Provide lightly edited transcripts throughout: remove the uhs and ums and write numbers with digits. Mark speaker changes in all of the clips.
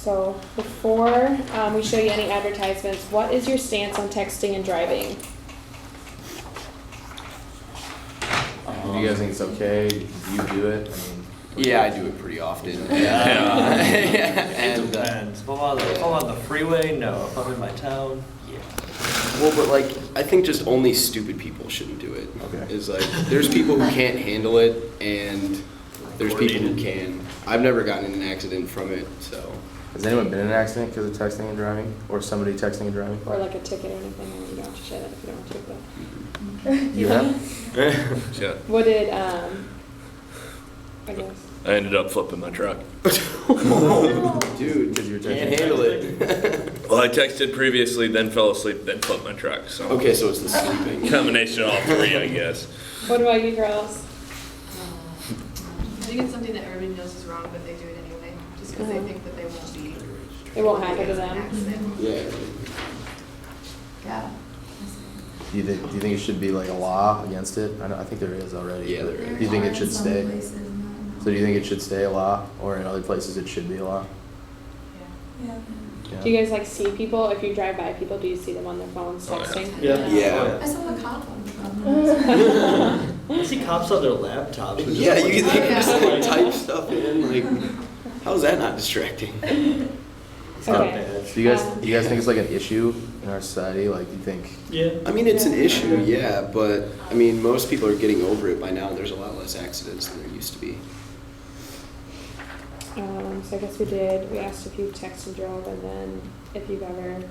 Speaker 1: So before we show you any advertisements, what is your stance on texting and driving?
Speaker 2: Do you guys think it's okay? Do you do it? I mean,
Speaker 3: Yeah, I do it pretty often.
Speaker 4: Yeah.
Speaker 3: And,
Speaker 4: It depends. If I'm on the freeway, no. If I'm in my town, yeah.
Speaker 3: well, but like, I think just only stupid people shouldn't do it.
Speaker 2: Okay.
Speaker 3: Is like, there's people who can't handle it, and there's people who can. I've never gotten in an accident from it, so.
Speaker 2: has anyone been in an accident because of texting and driving? Or somebody texting and driving?
Speaker 1: Or like a ticket or anything, or you don't have to share that if you don't want to, but.
Speaker 2: You have?
Speaker 5: Yeah,
Speaker 1: What did, I guess.
Speaker 5: I ended up flipping my truck.
Speaker 3: Dude,
Speaker 2: Because you were
Speaker 3: can't
Speaker 2: texting.
Speaker 3: handle it.
Speaker 5: Well, I texted previously, then fell asleep, then flipped my truck, so.
Speaker 3: Okay, so it's the sleeping.
Speaker 5: Combination of all three, I guess.
Speaker 1: What about you girls?
Speaker 6: I think it's something that everybody knows is wrong, but they do it anyway, just because they think that they won't be.
Speaker 1: It won't happen to them.
Speaker 6: Accident.
Speaker 3: Yeah.
Speaker 6: Yeah.
Speaker 2: Do you think it should be like a law against it? I think there is already.
Speaker 3: Yeah,
Speaker 2: but
Speaker 3: there is.
Speaker 2: Do you think it should stay?
Speaker 7: Places,
Speaker 2: So do you think it should stay a law, or in other places it should be a law?
Speaker 7: yeah.
Speaker 1: Do you guys like see people, if you drive by people, do you see them on their phones
Speaker 5: Oh, yeah.
Speaker 1: texting?
Speaker 3: Yeah.
Speaker 7: I saw a cop on the phone.
Speaker 4: I see cops on their laptops. Which
Speaker 3: Yeah,
Speaker 4: is
Speaker 3: you can think
Speaker 6: yeah.
Speaker 3: just like type stuff in, like, how's that not distracting?
Speaker 4: It's not
Speaker 1: Okay.
Speaker 4: bad.
Speaker 2: Do you guys think it's like an issue in our society? Like, do you think?
Speaker 4: Yeah.
Speaker 3: I mean, it's an issue, yeah, but, I mean, most people are getting over it by now. There's a lot less accidents than there used to be.
Speaker 1: So I guess we asked if you've texted and drove, and then if you've ever,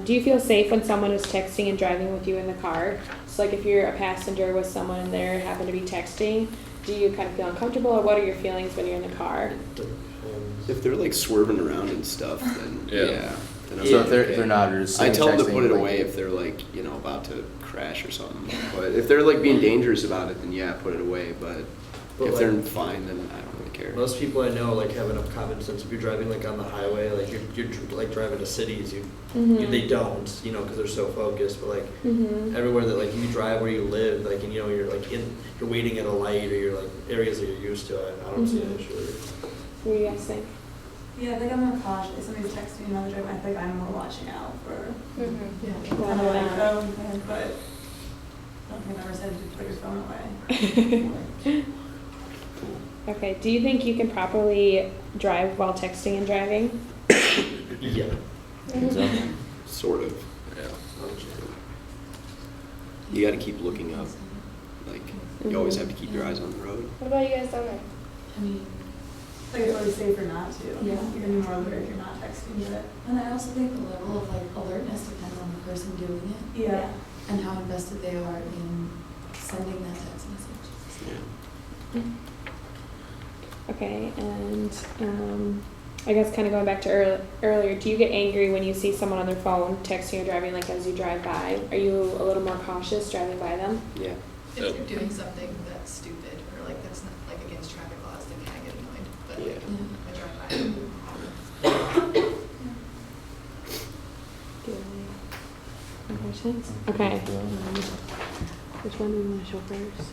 Speaker 1: do you feel safe when someone is texting and driving with you in the car? So like if you're a passenger with someone and they happen to be texting, do you kind of feel uncomfortable, or what are your feelings when you're in the car?
Speaker 3: If they're like swerving around and stuff, then
Speaker 5: Yeah.
Speaker 3: yeah. Then I'm
Speaker 2: So if
Speaker 3: okay.
Speaker 2: they're not, or just
Speaker 3: I
Speaker 2: sitting
Speaker 3: tell them to
Speaker 2: texting,
Speaker 3: put it
Speaker 2: like-
Speaker 3: away if they're like, you know, about to crash or something. But if they're like being dangerous about it, then yeah, put it away. But if they're
Speaker 4: like,
Speaker 3: fine, then I don't really care.
Speaker 4: most people I know like have enough common sense. If you're driving like on the highway, like you're like driving to cities, they don't, you know, because they're so focused. But like everywhere that like you drive where you live, like, and you know you're like you're waiting at a light, or you're like areas that you're used to. I don't see an issue with it.
Speaker 1: What do you guys think?
Speaker 7: Yeah, I think I'm more cautious. If somebody's texting me another driver, I think I'm more watching out for
Speaker 6: Yeah.
Speaker 7: kind of like, oh, okay, but I don't think I've ever said to put your phone away.
Speaker 1: Okay, do you think you can properly drive while texting and driving?
Speaker 4: Yeah.
Speaker 3: Sort of.
Speaker 5: Yeah.
Speaker 3: You got to keep looking up. Like, you always have to keep your eyes on the road.
Speaker 1: What about you guys down there?
Speaker 7: I mean, I think it's always safer not to.
Speaker 1: Yeah.
Speaker 7: You're gonna be more alert if you're not texting, but
Speaker 8: And I also think the level of like alertness depends on the person doing it
Speaker 7: yeah.
Speaker 8: and how invested they are in sending that text message.
Speaker 3: Yeah.
Speaker 1: Okay, and I guess kind of going back to earlier, do you get angry when you see someone on their phone texting or driving, like as you drive by? Are you a little more cautious driving by them?
Speaker 3: Yeah.
Speaker 6: If you're doing something that's stupid or like that's not like against traffic laws, then I get annoyed. But
Speaker 3: Yeah.
Speaker 6: I drive by.
Speaker 1: Do you have any questions? Okay. Which one do you want to show first?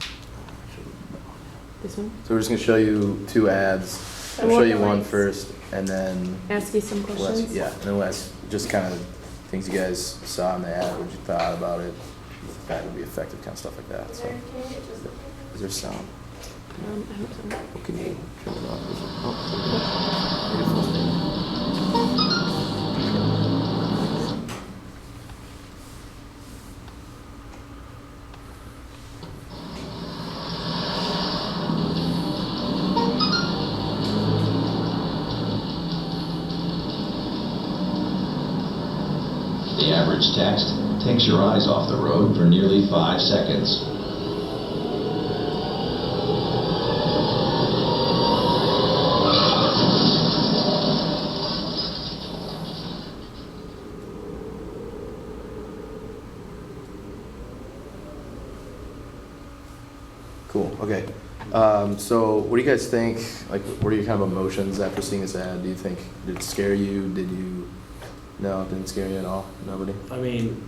Speaker 1: This one?
Speaker 2: So we're just gonna show you two ads.
Speaker 1: And
Speaker 2: I'll
Speaker 1: what
Speaker 2: show you
Speaker 1: the
Speaker 2: one
Speaker 1: lights?
Speaker 2: first, and then
Speaker 1: Ask you some
Speaker 2: we'll
Speaker 1: questions?
Speaker 2: ask, yeah, and then we'll ask just kind of things you guys saw in the ad, what you thought about it, if that would be effective, kind of stuff like that. So, is there sound?
Speaker 1: I hope so.
Speaker 2: What can you turn it off? Oh, maybe full screen.
Speaker 9: The average text takes your eyes off the road for nearly 5 seconds.
Speaker 2: Cool, okay. So what do you guys think, like, what are your kind of emotions after seeing this ad? Do you think, did it scare you? No, it didn't scare you at all? Nobody?
Speaker 4: I mean,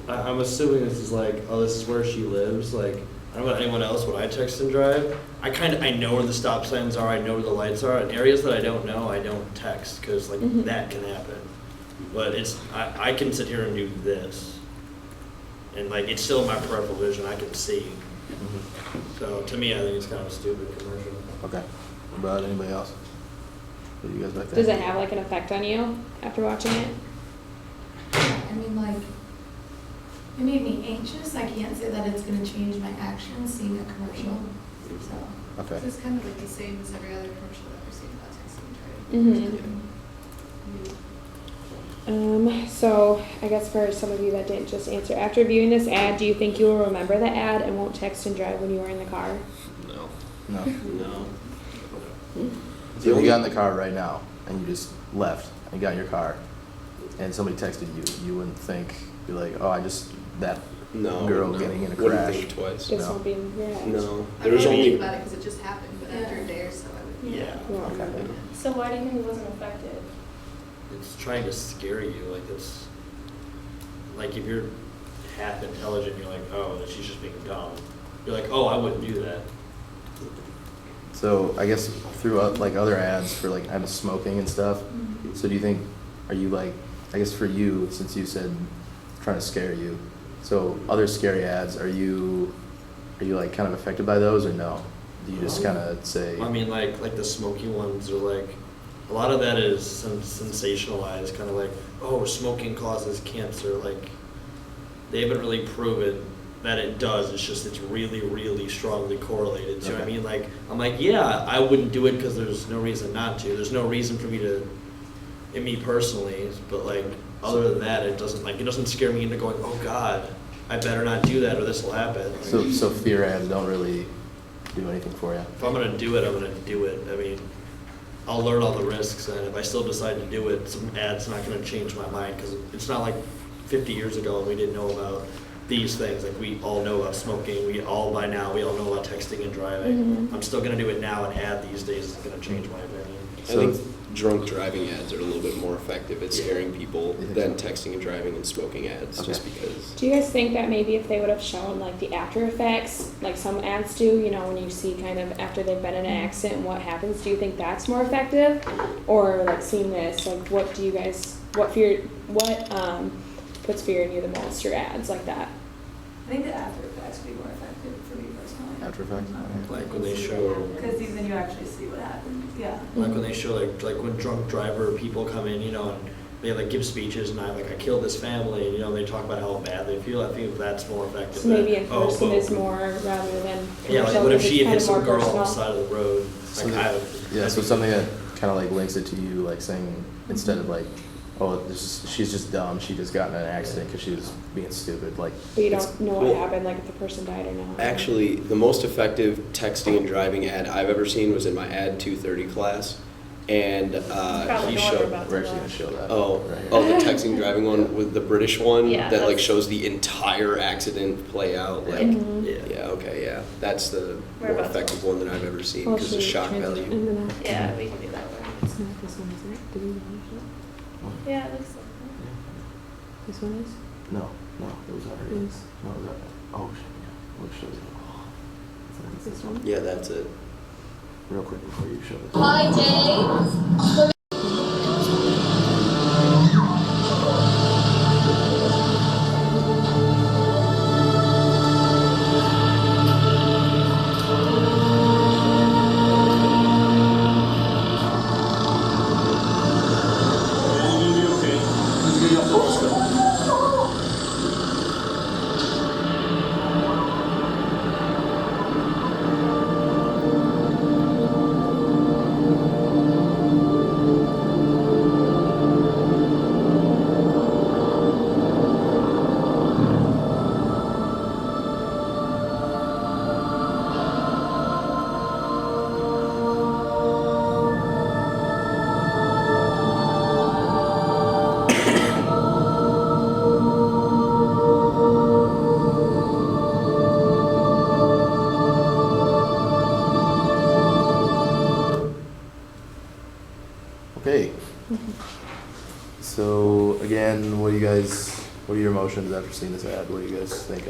Speaker 4: I'm assuming this is like, oh, this is where she lives. Like, I don't know about anyone else, when I text and drive, I know where the stop signs are, I know where the lights are. In areas that I don't know, I don't text, because like
Speaker 1: Mhm.
Speaker 4: that can happen. But I can sit here and do this. And like, it's still in my peripheral vision, I can see. So to me, I think it's kind of a stupid commercial.
Speaker 2: Okay. What about anybody else? What do you guys back there?
Speaker 1: Does it have like an effect on you after watching it?
Speaker 8: I mean, like, it made me anxious. I can't say that it's gonna change my actions seeing a commercial, so.
Speaker 2: Okay.
Speaker 6: It's kind of like the same as every other commercial that we're seeing about texting and driving.
Speaker 1: Mm-hmm. So I guess for some of you that didn't just answer, after viewing this ad, do you think you will remember the ad and won't text and drive when you are in the car?
Speaker 5: No.
Speaker 2: No.
Speaker 3: No.
Speaker 2: So if you got in the car right now and you just left and got in your car and somebody texted you, you wouldn't think, be like, oh, that
Speaker 3: No.
Speaker 2: girl
Speaker 3: no.
Speaker 2: getting in a
Speaker 3: Wouldn't
Speaker 2: crash.
Speaker 3: think twice.
Speaker 1: This
Speaker 2: No.
Speaker 1: won't be in your ad.
Speaker 3: No.
Speaker 6: I
Speaker 3: There was
Speaker 6: don't think
Speaker 3: only.
Speaker 6: about it because it just happened, but after a day or so, I would.
Speaker 4: Yeah.
Speaker 1: You won't remember.
Speaker 7: So why do you think it wasn't effective?
Speaker 4: It's trying to scare you, like it's, like if you're half intelligent, you're like, oh, she's just being dumb. You're like, oh, I wouldn't do that.
Speaker 2: So I guess through like other ads for like kind of smoking and stuff. So do you think, are you like, I guess for you, since you said trying to scare you, so other scary ads, are you like kind of affected by those or no? Do you just kind of say?
Speaker 4: I mean, like the smoking ones are like, a lot of that is sensationalized, kind of like, oh, smoking causes cancer. Like, they haven't really proven that it does. It's just it's really, really strongly correlated. Do you know what I
Speaker 2: Okay.
Speaker 4: mean? Like, I'm like, yeah, I wouldn't do it because there's no reason not to. There's no reason for me to, in me personally, but like, other than that, it doesn't scare me into going, oh God, I better not do that or this will happen. Like,
Speaker 2: So fear ads don't really do anything for you.
Speaker 4: if I'm gonna do it, I'm gonna do it. I mean, I'll learn all the risks, and if I still decide to do it, some ad's not gonna change my mind, because it's not like 50 years ago and we didn't know about these things. Like, we all know about smoking, we all know about texting and driving.
Speaker 1: Mhm.
Speaker 4: I'm still gonna do it now, and ad these days is gonna change my opinion.
Speaker 3: I think drunk driving ads are a little bit more effective at scaring people
Speaker 2: You think
Speaker 3: than
Speaker 2: so?
Speaker 3: texting and driving and smoking ads, just
Speaker 2: Okay.
Speaker 3: because.
Speaker 1: Do you guys think that maybe if they would have shown like the after effects, like some ads do, you know, when you see kind of after they've been in an accident, what happens, do you think that's more effective? Or like seeing this, like what puts fear in you the most, or ads like that?
Speaker 7: I think the after effects would be more effective for me personally.
Speaker 2: After effects?
Speaker 4: Like when they show,
Speaker 7: Because then you actually see what happened, yeah.
Speaker 4: like when they show like when drunk driver people come in, you know, and they like give speeches, and I killed this family, and you know, they talk about how bad they feel. I think that's more effective.
Speaker 1: So maybe in
Speaker 4: than, oh,
Speaker 1: person
Speaker 4: oh.
Speaker 1: is more rather than
Speaker 4: Yeah, like
Speaker 1: commercial,
Speaker 4: what if
Speaker 1: because
Speaker 4: she
Speaker 1: it's
Speaker 4: had hit
Speaker 1: kind of
Speaker 4: some
Speaker 1: more
Speaker 4: girl on the
Speaker 1: personal.
Speaker 4: side of the road?
Speaker 2: So
Speaker 4: Like,
Speaker 2: yeah, so something that kind of like links it to you, like saying, instead of like, oh, she's just dumb, she just got in an accident because she was being stupid, like.
Speaker 1: But you
Speaker 2: it's-
Speaker 1: don't know what
Speaker 3: well,
Speaker 1: happened, like if the person died or not.
Speaker 3: Actually, the most effective texting and driving ad I've ever seen was in my Ad 230 class, and
Speaker 7: Probably
Speaker 3: he
Speaker 7: know what we're
Speaker 3: showed.
Speaker 7: about.
Speaker 2: We're actually gonna show that.
Speaker 3: Oh,
Speaker 2: right here.
Speaker 3: oh, the texting driving one with the British one
Speaker 7: Yeah,
Speaker 3: that like
Speaker 7: that's-
Speaker 3: shows the entire accident play out. Like,
Speaker 1: Mhm.
Speaker 4: yeah.
Speaker 3: okay, yeah, that's the more
Speaker 7: Whereabouts?
Speaker 3: effective one that I've ever seen
Speaker 1: Well,
Speaker 3: because of
Speaker 1: should
Speaker 3: shock
Speaker 1: transit
Speaker 3: value.
Speaker 1: into that.
Speaker 7: Yeah, we can do that one.
Speaker 1: It's not this one, is it? Did we finish it?
Speaker 7: Yeah, it looks like
Speaker 1: This one is?
Speaker 2: No, it was already.
Speaker 1: Is
Speaker 2: No, it was already. Oh, shit, yeah. What shows it? Oh,
Speaker 1: this one?
Speaker 3: Yeah, that's it.
Speaker 2: real quick before you show this.
Speaker 10: Hi, Dave.
Speaker 2: Okay. So again, what are your emotions after seeing this ad? What are you guys thinking?